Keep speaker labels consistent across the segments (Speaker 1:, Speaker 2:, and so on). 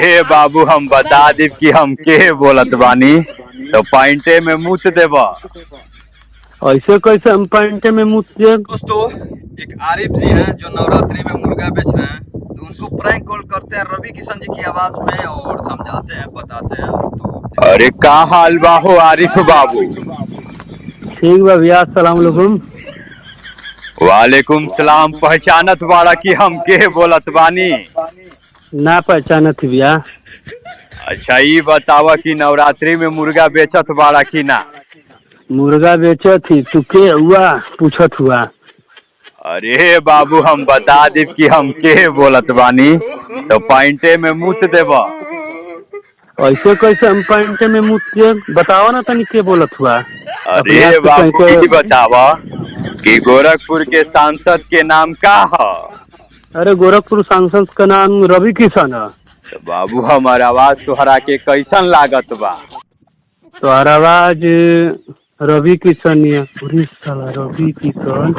Speaker 1: हे बाबू हम बता दी कि हम के बोलत बानी तो पैंटे में मुत देबा।
Speaker 2: ऐसे कैसे हम पैंटे में मुत देब?
Speaker 3: दोस्तों, एक आरिफ जी हैं जो नवरात्रि में मुर्गा बेच रहे हैं, तो उनको प्रैंक कॉल करते हैं रवि किशन जी की आवाज में और समझाते हैं, बताते हैं। तो
Speaker 1: अरे का हाल बा हो आरिफ बाबू?
Speaker 2: ठीक बा भैया, अस्सलाम वालेकुम।
Speaker 1: वालेकुम सलाम। पहचानत बाड़ा कि हम के बोलत बानी?
Speaker 2: ना पहचानत भैया।
Speaker 1: अच्छा ये बतावा कि नवरात्रि में मुर्गा बेचत बाड़ा कि ना?
Speaker 2: मुर्गा बेचत थी, तू के हुआ पूछत हुआ?
Speaker 1: अरे बाबू हम बता दी कि हम के बोलत बानी तो पैंटे में मुत देबा।
Speaker 2: ऐसे कैसे हम पैंटे में मुत देब? बताओ ना तनी के बोलत हुआ।
Speaker 1: अरे बाबू ये बतावा कि गोरखपुर के सांसद के नाम का है?
Speaker 2: अरे गोरखपुर सांसद का नाम रवि किशन है।
Speaker 1: तो बाबू हमार आवाज तोहरा के कैसन लागत बा?
Speaker 2: तोहर आवाज रवि किशन है। पूरी साला रवि किशन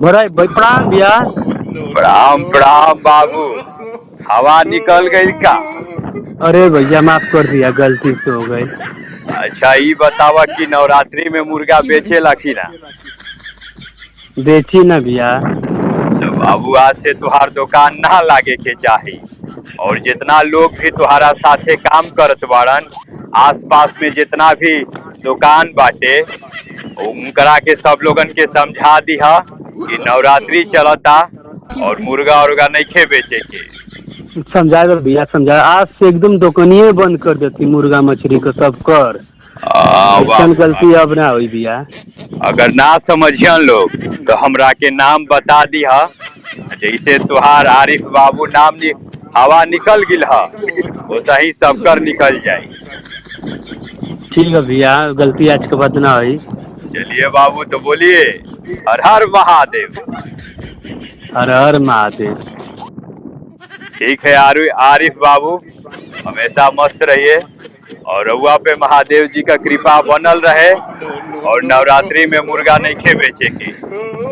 Speaker 2: भरा प्रणाम भैया।
Speaker 1: प्रणाम प्रणाम बाबू। हवा निकल गई का?
Speaker 2: अरे भैया माफ कर दिया, गलती से हो गई।
Speaker 1: अच्छा ये बतावा कि नवरात्रि में मुर्गा बेचेला कि ना?
Speaker 2: बेची ना भैया।
Speaker 1: तो बाबू आज से तुहार दुकान ना लागे के चाही और जितना लोग भी तुहारा साथे काम करत बाड़न आसपास में जितना भी दुकान बाटे उनकरा के सब लोगन के समझा दिहा कि नवरात्रि चलता और मुर्गा उर्गा नहीं खे बेचे के।
Speaker 2: समझा दो भैया, समझा। आज से एकदम दुकानिए बंद कर देती मुर्गा मछली को सब कर। गलती अब ना हुई भैया।
Speaker 1: अगर ना समझियन लोग तो हमरा के नाम बता दिहा, जैसे तुहार आरिफ बाबू नाम हवा निकल गिल है वैसा ही सबकर निकल जाये।
Speaker 2: ठीक है भैया, गलती आज के बाद ना हुई।
Speaker 1: चलिए बाबू तो बोलिए हर हर महादेव।
Speaker 2: हर हर महादेव।
Speaker 1: ठीक है आरिफ बाबू, हमेशा मस्त रहिए और रउआ पे महादेव जी का कृपा बनल रहे और नवरात्रि में मुर्गा नहीं खे बेचे की।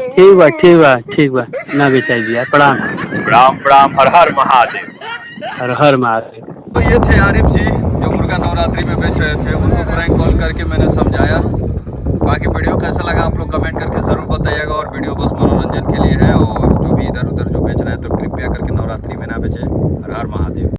Speaker 2: ठीक बा ठीक बा ठीक बा, ना बेचाई भैया। प्रणाम
Speaker 1: प्रणाम प्रणाम। हर हर महादेव।
Speaker 2: हर हर महादेव।
Speaker 3: तो ये थे आरिफ जी जो मुर्गा नवरात्रि में बेच रहे थे, उनको प्रैंक कॉल करके मैंने समझाया। बाकी वीडियो कैसा लगा आप लोग कमेंट करके ज़रूर बताइएगा। और वीडियो बस मनोरंजन के लिए है और जो भी इधर उधर जो बेच रहे हैं तो कृपया करके नवरात्रि में ना बेचे। हर हर महादेव।